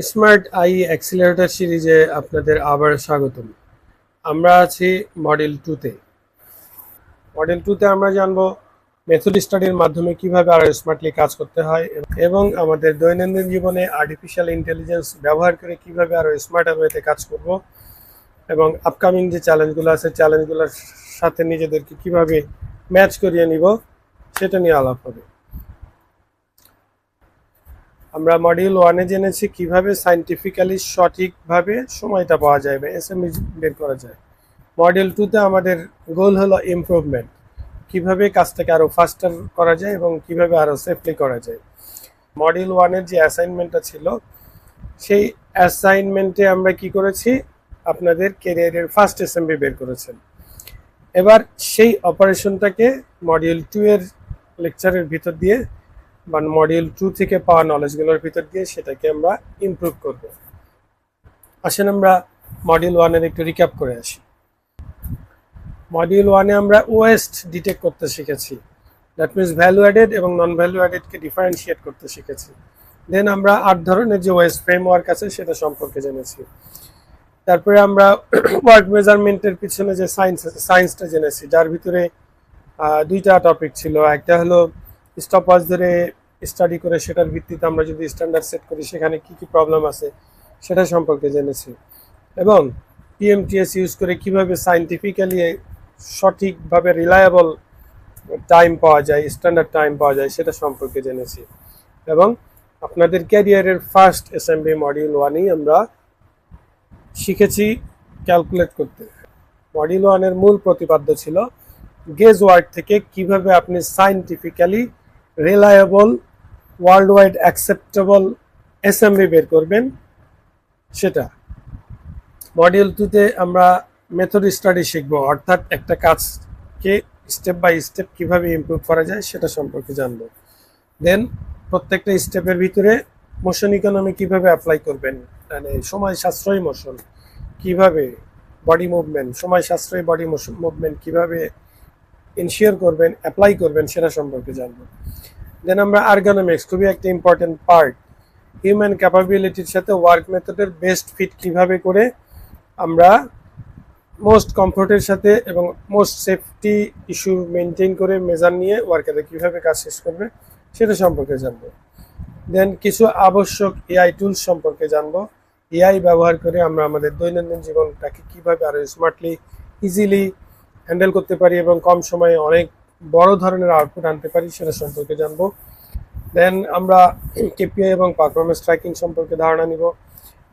Smart I accelerator সিরিজে আপনাদের আবার স্বাগতম। আমরা আছি মডেল 2-তে। মডেল 2-তে আমরা জানবো মেথড স্টাডির মাধ্যমে কিভাবে আরো স্মার্টলি কাজ করতে হয় এবং আমাদের দৈনন্দিন জীবনে আর্টিফিশিয়াল ইন্টেলিজেন্স ব্যবহার করে কিভাবে আরো স্মার্টার ওয়েতে কাজ করব এবং আপকামিং যে চ্যালেঞ্জগুলো আছে চ্যালেঞ্জগুলোর সাথে নিজেদেরকে কিভাবে ম্যাচ করিয়ে নিব সেটা নিয়ে আলাপ হবে। আমরা মডিউল 1-এ জেনেছি কিভাবে সায়েন্টিফিক্যালি সঠিকভাবে সময়টা পাওয়া যায় বা এসএমই বের করা যায়। মডিউল 2-তে আমাদের গোল হলো ইমপ্রুভমেন্ট, কিভাবে কাজটাকে আরো ফাস্টার করা যায় এবং কিভাবে আরো সেফলি করা যায়। মডিউল 1-এর যে অ্যাসাইনমেন্টটা ছিল সেই অ্যাসাইনমেন্টে আমরা কি করেছি, আপনাদের ক্যারিয়ারের ফার্স্ট এসএমবি বের করেছেন। এবার সেই অপারেশনটাকে মডিউল 2-এর লেকচারের ভিতর দিয়ে বা মডিউল 2 থেকে পাওয়া নলেজগুলোর ভিতর দিয়ে সেটাকে আমরা ইমপ্রুভ করব। আসেন আমরা মডিউল 1-এর একটু রিক্যাপ করে আসি। মডিউল 1-এ আমরা ওয়েস্ট ডিটেক্ট করতে শিখেছি, দ্যাট মিনস ভ্যালু অ্যাডেড এবং নন ভ্যালু অ্যাডেডকে ডিফারেন্সিয়েট করতে শিখেছি। দেন আমরা 8 ধরনের যে ওয়েস্ট ফ্রেমওয়ার্ক আছে সেটা সম্পর্কে জেনেছি। তারপরে আমরা ওয়ার্ক মেজারমেন্টের পিছনে যে সায়েন্সটা জেনেছি, যার ভিতরে 2টা টপিক ছিল। একটা হলো স্টপওয়াচ ধরে স্টাডি করে সেটার ভিত্তিতে আমরা যদি স্ট্যান্ডার্ড সেট করি সেখানে কি কি প্রবলেম আছে সেটা সম্পর্কে জেনেছি, এবং পিএমটিএস ইউজ করে কিভাবে সায়েন্টিফিক্যালি সঠিকভাবে রিলায়েবল টাইম পাওয়া যায়, স্ট্যান্ডার্ড টাইম পাওয়া যায় সেটা সম্পর্কে জেনেছি। এবং আপনাদের ক্যারিয়ারের ফার্স্ট এসএমবি মডিউল 1-এই আমরা শিখেছি ক্যালকুলেট করতে। মডিউল 1-এর মূল প্রতিপাদ্য ছিল গেজ ওয়ার্ক থেকে কিভাবে আপনি scientifically reliable world wide acceptable SMB বের করবেন সেটা। মডিউল 2-তে আমরা মেথড স্টাডি শিখবো, অর্থাৎ একটা কাজকে স্টেপ বাই স্টেপ কিভাবে ইমপ্রুভ করা যায় সেটা সম্পর্কে জানবো। দেন প্রত্যেকটা স্টেপের ভিতরে মোশন ইকোনমি কিভাবে অ্যাপ্লাই করবেন, মানে সময় সাশ্রয়ী মোশন কিভাবে, বডি মুভমেন্ট, সময় সাশ্রয়ী বডি মুভমেন্ট কিভাবে ইনশিওর করবেন, অ্যাপ্লাই করবেন সেটা সম্পর্কে জানবো। দেন আমরা আর্গোনমিক্স, খুবই একটা ইম্পর্টেন্ট পার্ট, হিউম্যান ক্যাপাবিলিটির সাথে ওয়ার্ক মেথডের বেস্ট ফিট কিভাবে করে আমরা মোস্ট কমফোর্টের সাথে এবং মোস্ট সেফটি ইস্যু মেনটেন করে মেজার নিয়ে ওয়ার্কারে কীভাবে কাজ শেষ করবে সেটা সম্পর্কে জানবো। দেন কিছু আবশ্যক এআই টুলস সম্পর্কে জানবো, এআই ব্যবহার করে আমরা আমাদের দৈনন্দিন জীবনটাকে কীভাবে আরও স্মার্টলি ইজিলি হ্যান্ডেল করতে পারি এবং কম সময়ে অনেক বড় ধরনের আউটপুট আনতে পারি সেটা সম্পর্কে জানবো। দেন আমরা কেপিআই এবং পারফরমেন্স ট্র্যাকিং সম্পর্কে ধারণা নিব।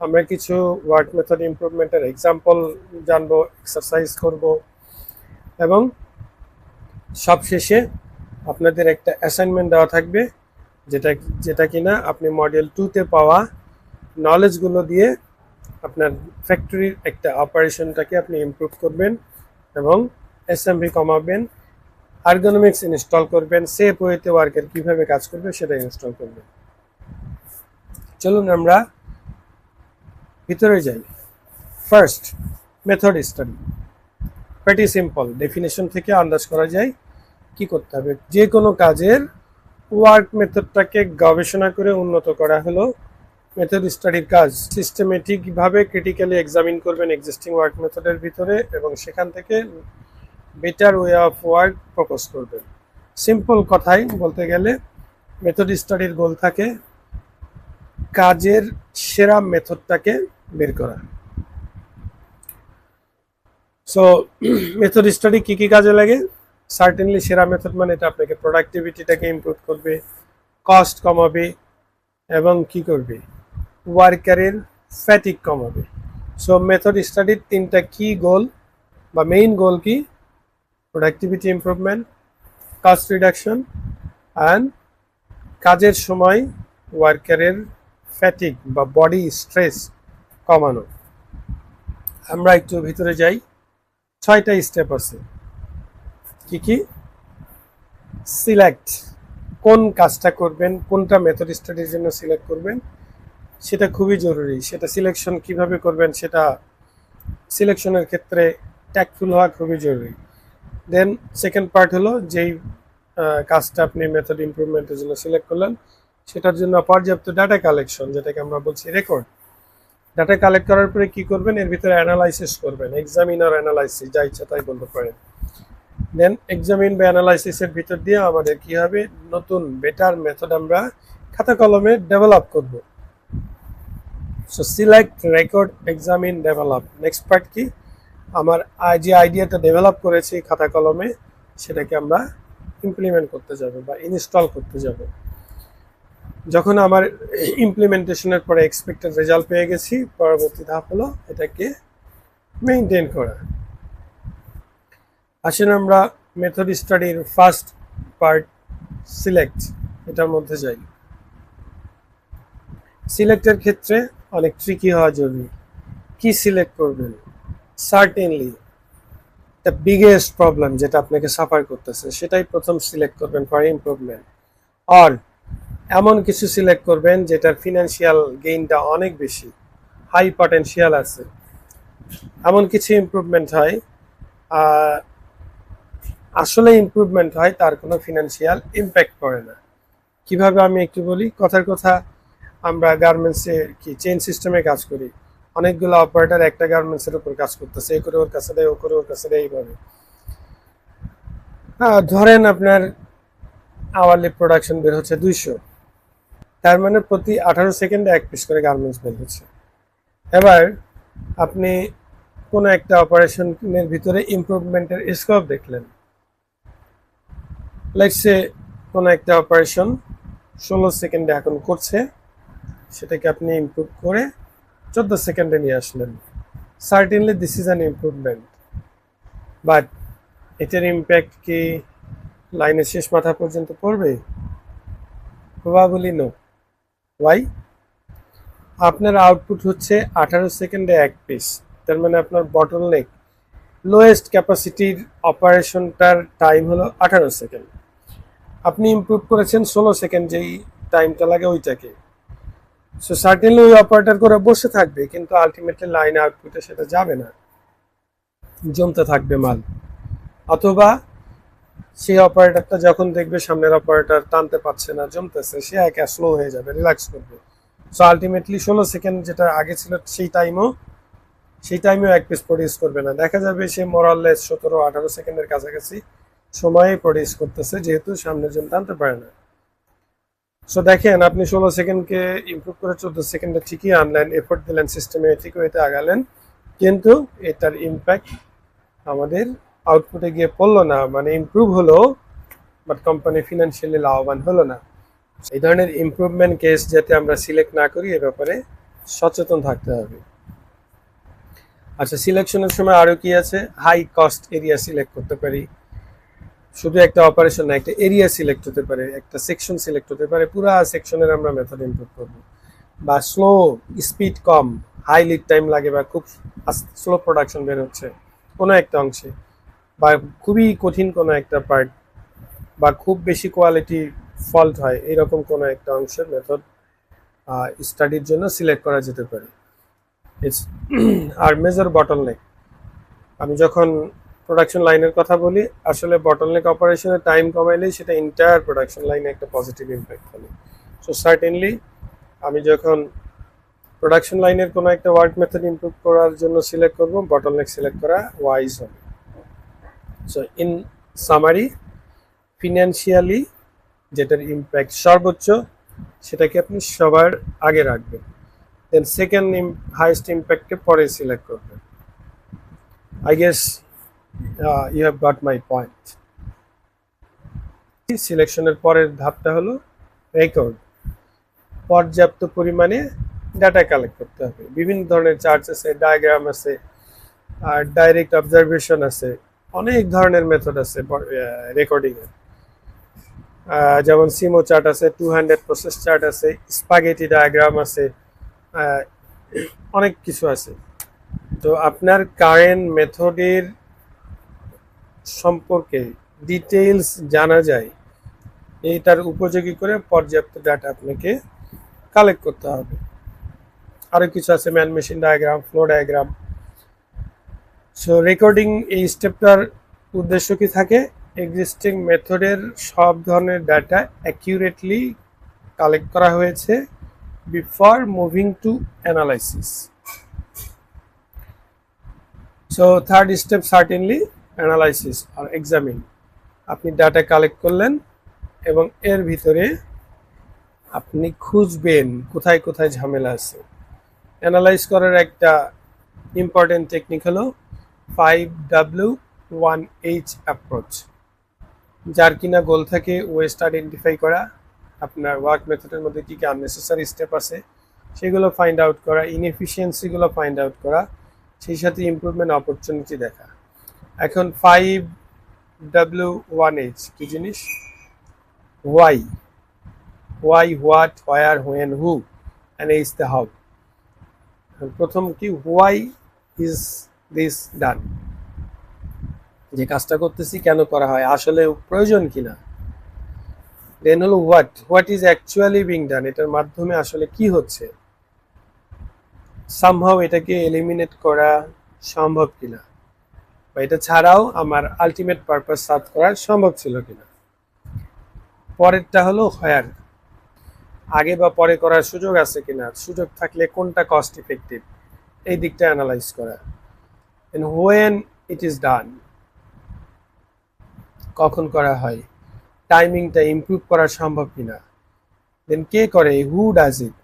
আমরা কিছু ওয়ার্ক মেথড ইমপ্রুভমেন্টের এক্সাম্পল জানবো, এক্সারসাইজ করব, এবং সবশেষে আপনাদের একটা অ্যাসাইনমেন্ট দেওয়া থাকবে যেটা কিনা আপনি মডিউল 2-তে পাওয়া নলেজগুলো দিয়ে আপনার ফ্যাক্টরির একটা অপারেশনটাকে আপনি ইমপ্রুভ করবেন এবং এসএমভি কমাবেন, আর্গোনমিক্স ইনস্টল করবেন, সেফ ওয়েতে ওয়ার্কের কীভাবে কাজ করবে সেটা ইনস্টল করবেন। চলুন আমরা ভিতরে যাই। First, method study. Pretty simple, definition থেকে আন্দাজ করা যায় কি করতে হবে। যে কোনো কাজের ওয়ার্ক মেথডটাকে গবেষণা করে উন্নত করা হলো মেথড স্টাডির কাজ। সিস্টেমেটিকভাবে ক্রিটিক্যালি এক্সামিন করবেন এক্সিস্টিং ওয়ার্ক মেথডের ভিতরে এবং সেখান থেকে better way of work propose করবেন। সিম্পল কথাই বলতে গেলে মেথড স্টাডির গোল থাকে কাজের সেরা মেথডটাকে বের করা। সো মেথড স্টাডি কী কী কাজে লাগে? সার্টেনলি সেরা মেথড মানে এটা আপনাকে প্রোডাক্টিভিটিটাকে ইমপ্রুভ করবে, কস্ট কমাবে এবং কি করবে, ওয়ার্কারের ফ্যাটিক কমাবে। সো মেথড স্টাডির 3টা কি গোল বা মেইন গোল কি? Productivity improvement, cost reduction and কাজের সময় ওয়ার্কারের ফ্যাটিক বা বডি স্ট্রেস কমানো। আমরা একটু ভিতরে যাই। 6টা স্টেপ আছে। কি কি? সিলেক্ট, কোন কাজটা করবেন, কোনটা মেথড স্টাডির জন্য সিলেক্ট করবেন সেটা খুবই জরুরি। সেটা সিলেকশন কিভাবে করবেন, সেটা সিলেকশনের ক্ষেত্রে ট্যাক্টফুল হওয়া খুবই জরুরি। দেন সেকেন্ড পার্ট হলো যেই কাজটা আপনি মেথড ইমপ্রুভমেন্টের জন্য সিলেক্ট করলেন সেটার জন্য পর্যাপ্ত ডাটা কালেকশন, যেটাকে আমরা বলছি রেকর্ড, ডাটা কালেক্ট করার পরে কি করবেন, এর ভিতরে অ্যানালাইসিস করবেন, এক্সামিন আর অ্যানালাইসিস যা ইচ্ছা তাই বলতে পারেন। দেন এক্সামিন বা অ্যানালাইসিসের ভিতর দিয়ে আমাদের কি হবে, নতুন বেটার মেথড আমরা খাতা কলমে ডেভেলপ করব। So select, record, examine, develop. Next part কি, আমার যে আইডিয়াটা ডেভেলপ করেছি খাতা কলমে সেটাকে আমরা ইমপ্লিমেন্ট করতে যাব বা ইনস্টল করতে যাব। যখন আমার ইমপ্লিমেন্টেশনের পরে এক্সপেক্টেড রেজাল্ট পেয়ে গেছি, পরবর্তী ধাপ হলো এটাকে মেইনটেইন করা। আসেন আমরা মেথড স্টাডির ফার্স্ট পার্ট সিলেক্ট, এটার মধ্যে যাই। সিলেক্টের ক্ষেত্রে অনেক ট্রিকি হওয়া জরুরি। কি সিলেক্ট করবেন? সার্টেনলি দ্য বিগেস্ট প্রবলেম যেটা আপনাকে সাফার করতেছে সেটাই প্রথম সিলেক্ট করবেন ফর ইমপ্রুভমেন্ট। আর এমন কিছু সিলেক্ট করবেন যেটার ফিনান্সিয়াল গেইনটা অনেক বেশি, হাই পটেনশিয়াল আছে। এমন কিছু ইমপ্রুভমেন্ট হয় আসলে ইমপ্রুভমেন্ট হয়, তার কোনো ফিনান্সিয়াল ইম্প্যাক্ট পড়ে না। কিভাবে আমি একটু বলি। কথার কথা, আমরা গার্মেন্টসে কি চেইন সিস্টেমে কাজ করি, অনেকগুলো অপারেটর একটা গার্মেন্টসের উপর কাজ করতেছে, এই করে ওর কাছে দেয়, ও করে ওর কাছে দেয়, এইভাবে। ধরেন আপনার আওয়ারলি প্রোডাকশন বের হচ্ছে 200, তার মানে প্রতি 18 সেকেন্ডে 1 পিস করে গার্মেন্টস বের হচ্ছে। এবার আপনি কোনো একটা অপারেশনের ভিতরে ইমপ্রুভমেন্টের স্কোপ দেখলেন। লেটস সে কোনো একটা অপারেশন 16 সেকেন্ডে এখন করছে, সেটাকে আপনি ইমপ্রুভ করে 14 সেকেন্ডে নিয়ে আসলেন। Certainly this is an improvement, but এটার ইম্প্যাক্ট কি লাইনের শেষ মাথা পর্যন্ত পড়বে? Probably no. ওয়াই? আপনার আউটপুট হচ্ছে 18 সেকেন্ডে 1 পিস, তার মানে আপনার বটলনেক লোয়েস্ট ক্যাপাসিটির অপারেশনটার টাইম হলো 18 সেকেন্ড। আপনি ইমপ্রুভ করেছেন 16 সেকেন্ড, যেই টাইমটা লাগে ওইটাকে। সো সার্টেনলি ওই অপারেটর করে বসে থাকবে, কিন্তু আলটিমেটলি লাইন আউটপুটে সেটা যাবে না, জমতে থাকবে মাল। অথবা সেই অপারেটরটা যখন দেখবে সামনের অপারেটর টানতে পারছে না, জমতেছে, সে একা স্লো হয়ে যাবে, রিল্যাক্স করবে। সো আলটিমেটলি 16 সেকেন্ড যেটা আগে ছিল সেই টাইমেও 1 পিস প্রডিউস করবে না। দেখা যাবে সে মোরাললেস 17-18 সেকেন্ডের কাছাকাছি সময়ে প্রডিউস করতেছে, যেহেতু সামনের জন্য টানতে পারে না। সো দেখেন, আপনি 16 সেকেন্ডকে ইমপ্রুভ করে 14 সেকেন্ডে ঠিকই আনলেন, এফোর্ট দিলেন, সিস্টেমে ঠিক হইতে আগালেন, কিন্তু এটার ইম্প্যাক্ট আমাদের আউটপুটে গিয়ে পড়লো না। মানে ইমপ্রুভ হলো, বাট কোম্পানি ফিনান্সিয়ালি লাভবান হলো না। এই ধরনের ইমপ্রুভমেন্ট কেস যাতে আমরা সিলেক্ট না করি, এ ব্যাপারে সচেতন থাকতে হবে। আচ্ছা, সিলেকশনের সময় আরও কি আছে? হাই কস্ট এরিয়া সিলেক্ট করতে পারি। শুধু একটা অপারেশন না, একটা এরিয়া সিলেক্ট হতে পারে, একটা সেকশন সিলেক্ট হতে পারে, পুরো সেকশনের আমরা মেথড ইমপ্রুভ করবো। বা স্লো, স্পিড কম, হাই লিড টাইম লাগে, বা খুব স্লো প্রোডাকশন বের হচ্ছে কোনো একটা অংশে, বা খুবই কঠিন কোনো একটা পার্ট, বা খুব বেশি কোয়ালিটি ফল্ট হয়, এরকম কোনো একটা অংশের মেথড স্টাডির জন্য সিলেক্ট করা যেতে পারে। আর মেজর বটলনেক, আমি যখন প্রোডাকশন লাইনের কথা বলি, আসলে বটলনেক অপারেশনের টাইম কমাইলেই সেটা এন্টায়ার প্রোডাকশন লাইনে একটা পজিটিভ ইম্প্যাক্ট ফেলে। সো সার্টেনলি আমি যখন প্রোডাকশন লাইনের কোনো একটা ওয়ার্ক মেথড ইমপ্রুভ করার জন্য সিলেক্ট করব, বটলনেক সিলেক্ট করা ওয়াইজ হবে। সো ইন সামারি, ফিনান্সিয়ালি যেটার ইম্প্যাক্ট সর্বোচ্চ, সেটাকে আপনি সবার আগে রাখবেন। দেন সেকেন্ড হাইয়েস্ট ইম্প্যাক্টকে পরে সিলেক্ট করবেন। I guess you have got my point. সিলেকশনের পরের ধাপটা হলো রেকর্ড। পর্যাপ্ত পরিমাণে ডাটা কালেক্ট করতে হবে। বিভিন্ন ধরনের চার্ট আছে, ডায়াগ্রাম আছে, আর ডাইরেক্ট অবজারভেশন আছে, অনেক ধরনের মেথড আছে রেকর্ডিংয়ের। যেমন সিমো চার্ট আছে, 200 প্রসেস চার্ট আছে, স্পাগেটি ডায়াগ্রাম আছে, অনেক কিছু আছে। তো আপনার কারেন্ট মেথডের সম্পর্কে ডিটেইলস জানা যায়, এইটার উপযোগী করে পর্যাপ্ত ডাটা আপনাকে কালেক্ট করতে হবে। আরও কিছু আছে, man machine diagram, flow diagram. So recording এই স্টেপটার উদ্দেশ্য কি থাকে? এক্সিস্টিং মেথডের সব ধরনের ডাটা অ্যাকিউরেটলি কালেক্ট করা হয়েছে before moving to analysis. So third step certainly analysis আর এক্সামিন। আপনি ডাটা কালেক্ট করলেন এবং এর ভিতরে আপনি খুঁজবেন কোথায় কোথায় ঝামেলা আছে। অ্যানালাইজ করার একটা ইম্পর্টেন্ট টেকনিক হলো 5W1H অ্যাপ্রোচ, যার কিনা গোল থাকে ওয়েস্ট আইডেন্টিফাই করা, আপনার ওয়ার্ক মেথডের মধ্যে কী কী আননেসেসারি স্টেপ আছে সেগুলো ফাইন্ড আউট করা, ইনএফিসিয়েন্সিগুলো ফাইন্ড আউট করা, সেই সাথে ইমপ্রুভমেন্ট অপরচুনিটি দেখা। এখন 5W1H কি জিনিস? Why, what, where, when, who, and H the how. প্রথম কি, হোয়াই ইজ দিস ডান, যে কাজটা করতেছি কেন করা হয়, আসলে প্রয়োজন কিনা। দেন হলো what is actually being done, এটার মাধ্যমে আসলে কি হচ্ছে, সামহাও এটাকে এলিমিনেট করা সম্ভব কিনা, বা এটা ছাড়াও আমার আলটিমেট পারপাস সার্ভ করা সম্ভব ছিল কিনা। পরেরটা হলো হোয়ার, আগে বা পরে করার সুযোগ আছে কিনা, সুযোগ থাকলে কোনটা কস্ট ইফেক্টিভ, এই দিকটা অ্যানালাইজ করা। And when it is done, কখন করা হয়, টাইমিংটা ইমপ্রুভ করা সম্ভব কিনা। দেন কে করে, হু ডাজ ইট,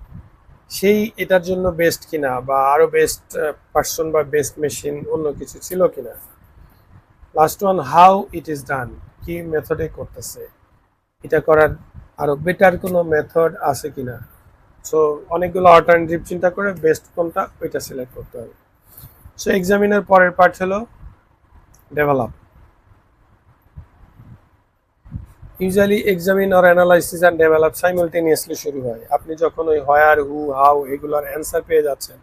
সেই এটার জন্য বেস্ট কিনা, বা আরো বেস্ট পার্সন বা বেস্ট মেশিন অন্য কিছু ছিল কিনা। Last one, how it is ডান, কি মেথডে করতেছে, এটা করার আরো বেটার কোনো মেথড আছে কিনা। সো অনেকগুলো অল্টারনেটিভ চিন্তা করে বেস্ট কোনটা ওইটা সিলেক্ট করতে হবে। সো এক্সামিনের পরের পার্ট হলো develop. Usually examine or analysis and develop simultaneously শুরু হয়। আপনি যখন ওই হোয়ার, হু, হাউ এগুলোর অ্যান্সার পেয়ে যাচ্ছেন,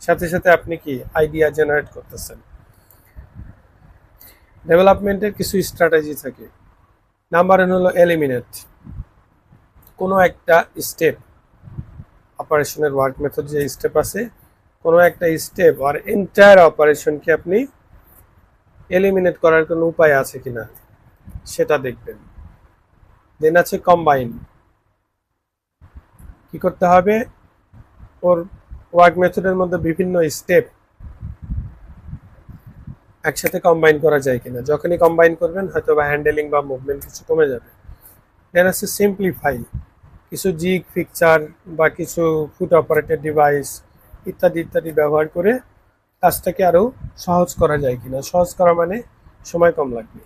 সাথে সাথে আপনি কি আইডিয়া জেনারেট করতেছেন। ডেভেলপমেন্টের কিছু স্ট্র্যাটেজি থাকে। নাম্বার 1 হলো এলিমিনেট, কোনো একটা স্টেপ, অপারেশনের ওয়ার্ক মেথড যে স্টেপ আছে, কোনো একটা স্টেপ আর এন্টায়ার অপারেশনকে আপনি এলিমিনেট করার কোনো উপায় আছে কিনা সেটা দেখবেন। দেন আছে কম্বাইন, কি করতে হবে, ওর ওয়ার্ক মেথডের মধ্যে বিভিন্ন স্টেপ একসাথে কম্বাইন করা যায় কিনা। যখনই কম্বাইন করবেন হয়তো বা হ্যান্ডেলিং বা মুভমেন্ট কিছু কমে যাবে। দেন আছে সিম্পলিফাই, কিছু জিগ, ফিকচার বা কিছু ফুট অপারেটেড ডিভাইস ইত্যাদি ইত্যাদি ব্যবহার করে কাজটাকে আরও সহজ করা যায় কিনা। সহজ করা মানে সময় কম লাগবে।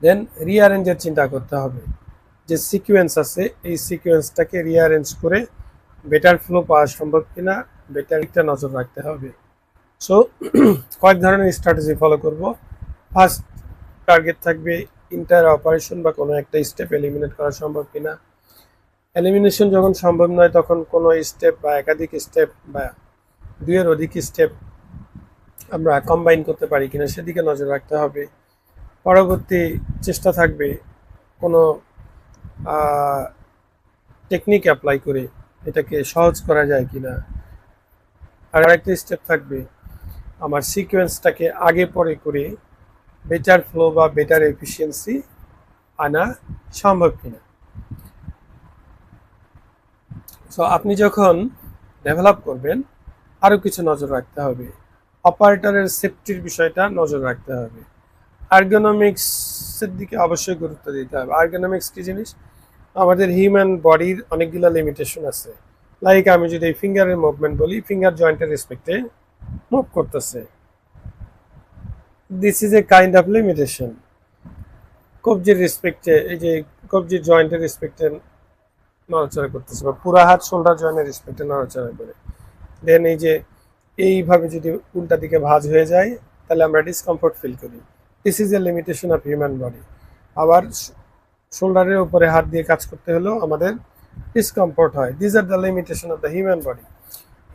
দেন রিঅ্যারেঞ্জের চিন্তা করতে হবে, যে সিকোয়েন্স আছে এই সিকোয়েন্সটাকে রিঅ্যারেঞ্জ করে বেটার ফ্লো পাওয়া সম্ভব কিনা, বেটারটা নজর রাখতে হবে। সো কয়েক ধরনের স্ট্র্যাটেজি ফলো করব। ফার্স্ট টার্গেট থাকবে ইন্টায়ার অপারেশন বা কোনো একটা স্টেপ এলিমিনেট করা সম্ভব কিনা। এলিমিনেশন যখন সম্ভব নয় তখন কোনো স্টেপ বা একাধিক স্টেপ বা দুইয়ের অধিক স্টেপ আমরা কম্বাইন করতে পারি কিনা সেদিকে নজর রাখতে হবে। পরবর্তী চেষ্টা থাকবে কোনো টেকনিক অ্যাপ্লাই করে এটাকে সহজ করা যায় কিনা। আর আরেকটা স্টেপ থাকবে আমার সিকোয়েন্সটাকে আগে পরে করে বেটার ফ্লো বা বেটার এফিসিয়েন্সি আনা সম্ভব কিনা। সো আপনি যখন ডেভেলপ করবেন আরও কিছু নজর রাখতে হবে। অপারেটরের সেফটির বিষয়টা নজর রাখতে হবে। আর্গোনমিক্সের দিকে অবশ্যই গুরুত্ব দিতে হবে। আর্গোনমিক্স কি জিনিস, আমাদের হিউম্যান বডির অনেকগুলো লিমিটেশন আছে। লাইক আমি যদি ফিঙ্গারের মুভমেন্ট বলি, ফিঙ্গার জয়েন্টের রেসপেক্টে মুভ করতেছে, this is a kind of limitation. কবজির রেসপেক্টে, এই যে কবজির জয়েন্টের রেসপেক্টে নড়াচড়া করতেছে, বা পুরা হাত শোল্ডার জয়েন্টের রেসপেক্টে নড়াচড়া করে। দেন এই যে এইভাবে যদি উল্টা দিকে ভাঁজ হয়ে যায় তাহলে আমরা ডিসকমফোর্ট ফিল করি। This is A limitation of human body. আবার শোল্ডারের উপরে হাত দিয়ে কাজ করতে হলেও আমাদের ডিসকমফোর্ট হয়। This are the limitation of the human body.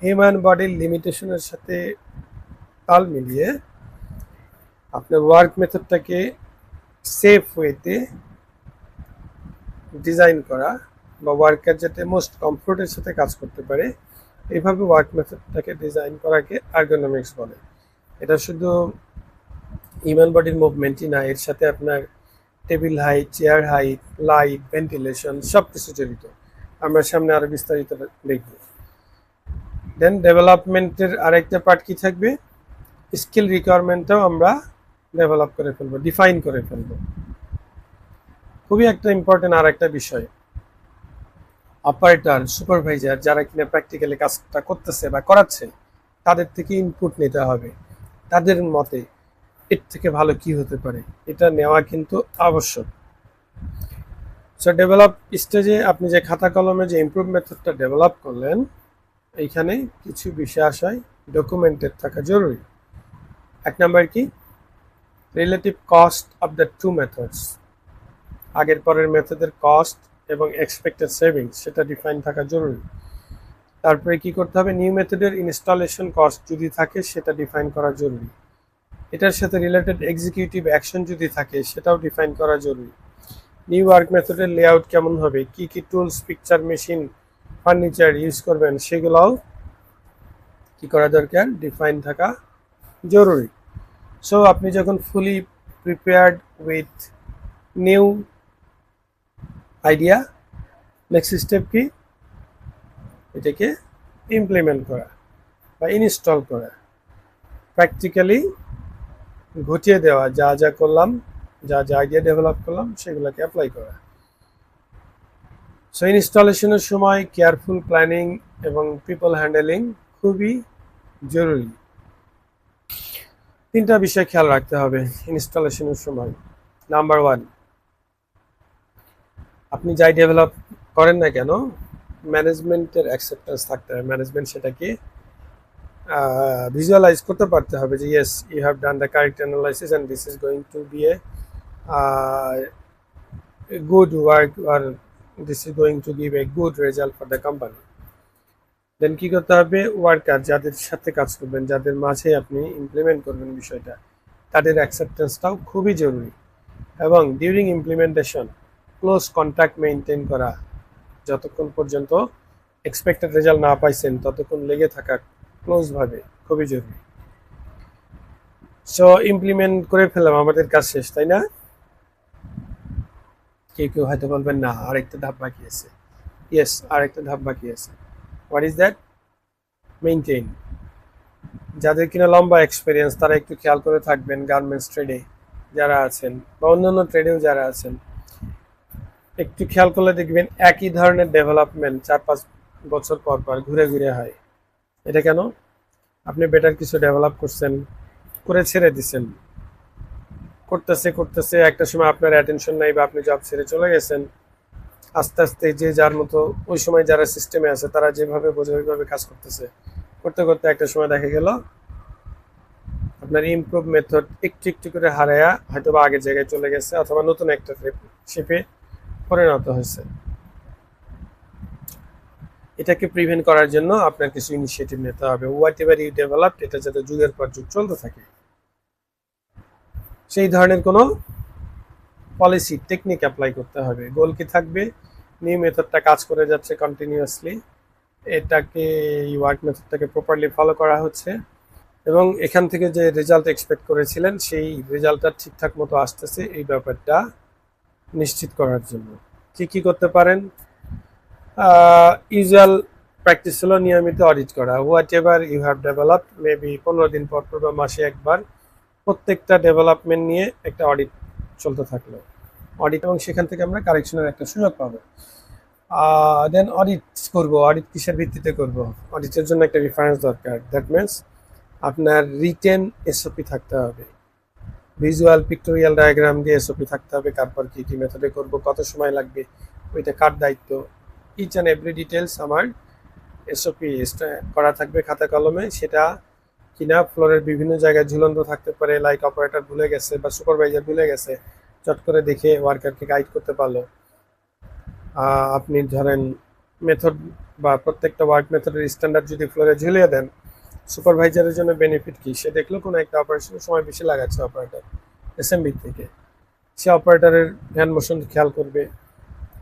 Human বডির লিমিটেশনের সাথে তাল মিলিয়ে আপনার ওয়ার্ক মেথডটাকে সেফ ওয়েতে ডিজাইন করা, বা ওয়ার্কার যাতে মোস্ট কমফোর্টের সাথে কাজ করতে পারে এইভাবে ওয়ার্ক মেথডটাকে ডিজাইন করাকে আর্গোনমিক্স বলে। এটা শুধু হিউম্যান বডির মুভমেন্টই না, এর সাথে আপনার table height, chair height, light, ventilation সব কিছু জড়িত। আমরা সামনে আরো বিস্তারিত দেখব। দেন ডেভেলপমেন্টের আরেকটা পার্ট কি থাকবে, স্কিল রিকোয়ারমেন্টটাও আমরা ডেভেলপ করে ফেলবো, ডিফাইন করে ফেলবো। খুবই একটা ইম্পর্টেন্ট আর একটা বিষয়, অপারেটর, সুপারভাইজার যারা কিনা প্র্যাকটিক্যালি কাজটা করতেছে বা করাচ্ছে, তাদের থেকে ইনপুট নিতে হবে। তাদের মতে এর থেকে ভালো কি হতে পারে, এটা নেওয়া কিন্তু আবশ্যক। সো ডেভেলপ স্টেজে আপনি যে খাতা কলমে যে ইমপ্রুভ মেথডটা ডেভেলপ করলেন, এইখানে কিছু বিষয় আসায় ডকুমেন্টেড থাকা জরুরি। এক নাম্বার কি, relative cost of the two methods, আগের পরের মেথডের কস্ট এবং এক্সপেক্টেড সেভিংস সেটা ডিফাইন থাকা জরুরি। তারপরে কি করতে হবে, নিউ মেথডের ইনস্টলেশন কস্ট যদি থাকে সেটা ডিফাইন করা জরুরি। এটার সাথে রিলেটেড এক্সিকিউটিভ অ্যাকশন যদি থাকে সেটাও ডিফাইন করা জরুরি। নিউ ওয়ার্ক মেথডের লেআউট কেমন হবে, কি কি tools, picture, machine, furniture use করবেন, সেগুলোও কি করা দরকার, ডিফাইন থাকা জরুরি। সো আপনি যখন fully prepared with new idea, next step কি, এটাকে ইমপ্লিমেন্ট করা বা ইনস্টল করা, প্র্যাকটিক্যালি ঘটিয়ে দেওয়া, যা যা করলাম, যা যা আইডিয়া ডেভেলপ করলাম সেগুলোকে অ্যাপ্লাই করা। সো ইনস্টলেশনের সময় কেয়ারফুল প্ল্যানিং এবং পিপল হ্যান্ডেলিং খুবই জরুরি। তিনটা বিষয় খেয়াল রাখতে হবে ইনস্টলেশনের সময়। নাম্বার ওয়ান, আপনি যাই ডেভেলপ করেন না কেন, ম্যানেজমেন্টের অ্যাকসেপ্টেন্স থাকতে হবে। ম্যানেজমেন্ট সেটাকে ভিজুয়ালাইজ করতে পারতে হবে যে yes, you have done the correct analysis and this is going to be a good work আর this is going to give a good result for the company. Then কি করতে হবে, ওয়ার্কার যাদের সাথে কাজ করবেন, যাদের মাঝে আপনি ইমপ্লিমেন্ট করবেন বিষয়টা, তাদের অ্যাকসেপ্টেন্সটাও খুবই জরুরি। এবং during implementation close contact maintain করা, যতক্ষণ পর্যন্ত এক্সপেক্টেড রেজাল্ট না পাইছেন ততক্ষণ লেগে থাকা ক্লোজভাবে খুবই জরুরি। সো ইমপ্লিমেন্ট করে ফেললাম, আমাদের কাজ শেষ, তাই না? কেউ কেউ হয়তো বলবেন না, আরেকটা ধাপ বাকি আছে। ইয়েস, আরেকটা ধাপ বাকি আছে। What is that? মেইনটেইন। যাদের কিনা লম্বা এক্সপিরিয়েন্স তারা একটু খেয়াল করে থাকবেন, গার্মেন্টস ট্রেডে যারা আছেন বা অন্যান্য ট্রেডেও যারা আছেন, একটু খেয়াল করলে দেখবেন একই ধরনের ডেভেলপমেন্ট 4-5 বছর পর পর ঘুরে ঘুরে হয়। এটা কেন? আপনি বেটার কিছু ডেভেলপ করছেন, করে ছেড়ে দিচ্ছেন, করতেছে করতেছে, একটা সময় আপনার অ্যাটেনশন নাই বা আপনি জব ছেড়ে চলে গেছেন। আস্তে আস্তে যে যার মতো ওই সময় যারা সিস্টেমে আছে তারা যেভাবে বোঝে ওইভাবে কাজ করতেছে, করতে করতে একটা সময় দেখা গেল আপনার ইমপ্রুভ মেথড একটু একটু করে হারায়া হয়তো বা আগের জায়গায় চলে গেছে, অথবা নতুন একটা শিপে পরিণত হয়েছে। এটাকে প্রিভেন্ট করার জন্য আপনার কিছু ইনিশিয়েটিভ নিতে হবে। হোয়াট এভার ইউ ডেভেলপড, এটা যাতে যুগের পর যুগ চলতে থাকে, সেই ধরনের কোনো পলিসি টেকনিক অ্যাপ্লাই করতে হবে। গোল কি থাকবে, নিউ মেথডটা কাজ করে যাচ্ছে কন্টিনিউয়াসলি, এটাকে ওয়ার্ক মেথডটাকে প্রপারলি ফলো করা হচ্ছে এবং এখান থেকে যে রেজাল্ট এক্সপেক্ট করেছিলেন সেই রেজাল্টটা ঠিকঠাক মতো আসতেছে, এই ব্যাপারটা নিশ্চিত করার জন্য কি কি করতে পারেন। ইউজুয়াল প্র্যাকটিস হলো নিয়মিত অডিট করা। Whatever you have developed, maybe 15 দিন পর পর বা মাসে একবার প্রত্যেকটা ডেভেলপমেন্ট নিয়ে একটা অডিট চলতে থাকলো, অডিট, এবং সেখান থেকে আমরা কারেকশনের একটা সুযোগ পাবো। দেন অডিট করব, অডিট কিসের ভিত্তিতে করব, অডিটের জন্য একটা রেফারেন্স দরকার। দ্যাট মিনস আপনার রিটেন এসওপি থাকতে হবে, ভিজুয়াল পিক্টোরিয়াল ডায়াগ্রাম দিয়ে এসওপি থাকতে হবে, তারপর কি কি মেথডে করব, কত সময় লাগবে, ওইটা কার দায়িত্ব, ইচ অ্যান্ড এভরি ডিটেলস আমার এসওপি করা থাকবে খাতা কলমে। সেটা কিনা ফ্লোরের বিভিন্ন জায়গায় ঝুলন্ত থাকতে পারে, লাইক অপারেটর ভুলে গেছে বা সুপারভাইজার ভুলে গেছে, চট করে দেখে ওয়ার্কারকে গাইড করতে পারলো। আপনি ধরেন মেথড বা প্রত্যেকটা ওয়ার্ক মেথডের স্ট্যান্ডার্ড যদি ফ্লোরে ঝুলিয়ে দেন, সুপারভাইজারের জন্য বেনিফিট কি, সে দেখলো কোনো একটা অপারেশনের সময় বেশি লাগাচ্ছে অপারেটর অ্যাসেম্বলি থেকে, সে অপারেটরের হ্যান্ড মোশন খেয়াল করবে,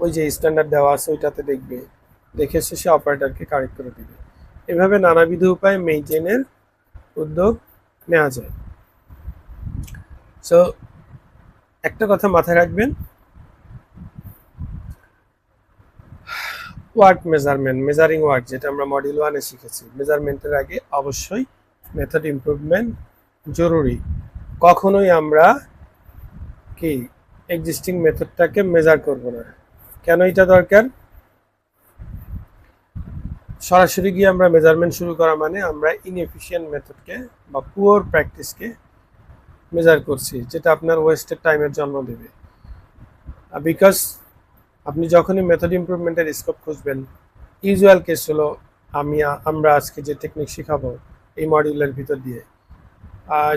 ওই যে স্ট্যান্ডার্ড দেওয়া আছে ওইটাতে দেখবে, দেখে সে অপারেটরকে কারেক্ট করে দেবে। এভাবে নানাবিধ উপায়ে মেইনটেইনের উদ্যোগ নেওয়া যায়। সো একটা কথা মাথায় রাখবেন, ওয়ার্ক মেজারমেন্ট, মেজারিং ওয়ার্ক যেটা আমরা মডিউল 1-এ শিখেছি, মেজারমেন্টের আগে অবশ্যই মেথড ইমপ্রুভমেন্ট জরুরি। কখনোই আমরা কি এক্সিস্টিং মেথডটাকে মেজার করব না। কেন এটা দরকার? সরাসরি গিয়ে আমরা মেজারমেন্ট শুরু করা মানে আমরা ইনএফিশিয়েন্ট মেথডকে বা পুয়ার প্র্যাকটিসকে মেজার করছি, যেটা আপনার ওয়েস্টেড টাইমের জন্ম দেবে। বিকজ আপনি যখনই মেথড ইমপ্রুভমেন্টের স্কোপ খুঁজবেন, ইউজুয়াল কেস হলো আমরা আজকে যে টেকনিক শেখাবো এই মডিউলের ভিতর দিয়ে,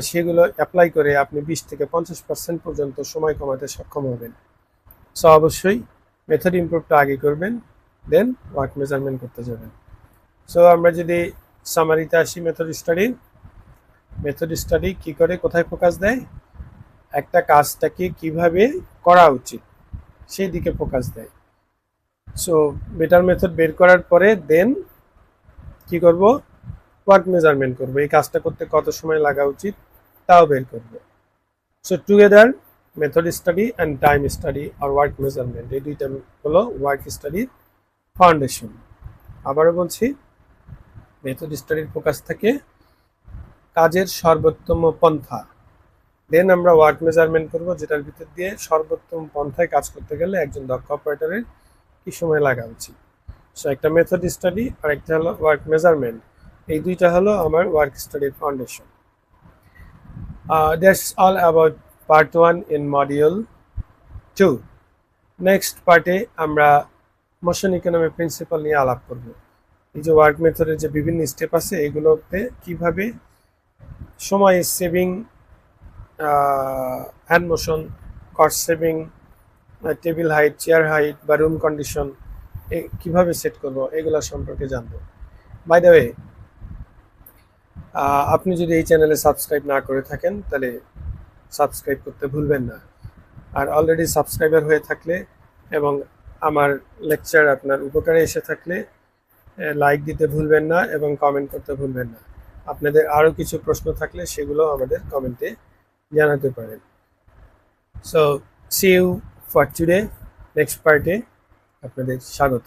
সেগুলো অ্যাপ্লাই করে আপনি 20 থেকে 50% পর্যন্ত সময় কমাতে সক্ষম হবেন। সো অবশ্যই মেথড ইমপ্রুভটা আগে করবেন, দেন ওয়ার্ক মেজারমেন্ট করতে যাবেন। সো আমরা যদি সামারিতে আসি, মেথড স্টাডি কি করে, কোথায় ফোকাস দেয়? একটা কাজটাকে কিভাবে করা উচিত সেই দিকে ফোকাস দেয়। সো বেটার মেথড বের করার পরে দেন কি করব? ওয়ার্ক মেজারমেন্ট করব। এই কাজটা করতে কত সময় লাগা উচিত তাও বের করব। So together method study and time study আর ওয়ার্ক মেজারমেন্ট, এই দুইটা হলো ওয়ার্ক স্টাডির ফাউন্ডেশন। আবারও বলছি, মেথড স্টাডির ফোকাস থাকে কাজের সর্বোত্তম পন্থা, দেন আমরা ওয়ার্ক মেজারমেন্ট করব, যেটার ভিতর দিয়ে সর্বোত্তম পন্থায় কাজ করতে গেলে একজন দক্ষ অপারেটরের কি সময় লাগা উচিত। সো একটা মেথড স্টাডি আর একটা হলো ওয়ার্ক মেজারমেন্ট, এই দুইটা হলো আমার ওয়ার্ক স্টাডির foundation. That's all about part 1 in module 2। Next পার্টে আমরা মোশন ইকোনমি প্রিন্সিপাল নিয়ে আলাপ করব। এই যে ওয়ার্ক মেথডের যে বিভিন্ন স্টেপ আছে, এগুলোতে কিভাবে সময় saving, hand motion, cost saving, table height, chair height বা রুম কন্ডিশন কিভাবে সেট করব, এগুলো সম্পর্কে জানবো। বাই দ্য ওয়ে, আপনি যদি এই চ্যানেলে সাবস্ক্রাইব না করে থাকেন তাহলে সাবস্ক্রাইব করতে ভুলবেন না। আর অলরেডি সাবস্ক্রাইবার হয়ে থাকলে এবং আমার লেকচার আপনার উপকারে এসে থাকলে লাইক দিতে ভুলবেন না এবং কমেন্ট করতে ভুলবেন না। আপনাদের আরও কিছু প্রশ্ন থাকলে সেগুলো আমাদের কমেন্টে জানাতে পারেন। So see you for today. Next পার্টে আপনাদের স্বাগত।